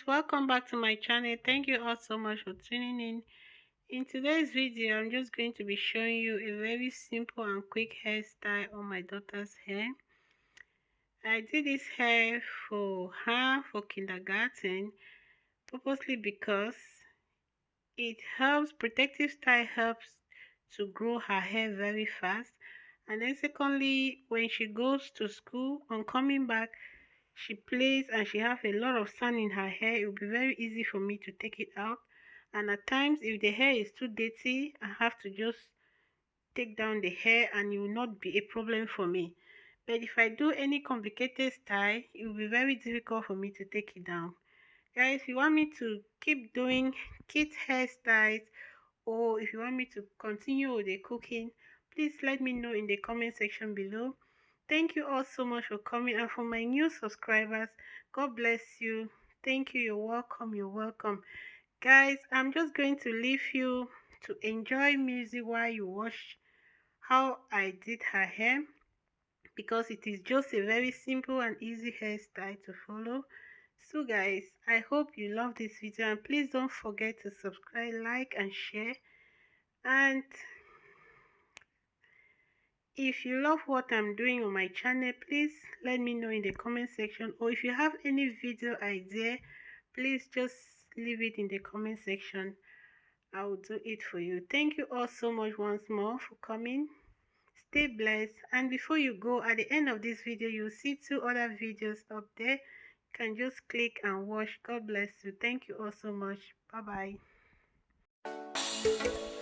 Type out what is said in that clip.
welcome back to my channel. Thank you all so much for tuning in today's video. I'm just going to be showing you a very simple and quick hairstyle on my daughter's hair. I did this hair for her for kindergarten purposely because it helps, protective style helps to grow her hair very fast. And then secondly, when she goes to school, on coming back, she plays and she have a lot of sand in her hair. It will be very easy for me to take it out. And at times, if the hair is too dirty, I have to just take down the hair and it will not be a problem for me. But if I do any complicated style, it will be very difficult for me to take it down. Guys, if you want me to keep doing kids hairstyles, or if you want me to continue with the cooking, please let me know in the comment section below. Thank you all so much for coming, and for my new subscribers, God bless you. Thank you. You're welcome. You're welcome. Guys, I'm just going to leave you to enjoy music while you watch how I did her hair, because it is just a very simple and easy hairstyle to follow. So guys, I hope you love this video, and please don't forget to subscribe, like and share. And if you love what I'm doing on my channel, please let me know in the comment section, or if you have any video idea, please just leave it in the comment section. I will do it for you. Thank you all so much once more for coming. Stay blessed, and before you go, at the end of this video you'll see two other videos up there. You can just click and watch. God bless you. Thank you all so much. Bye bye.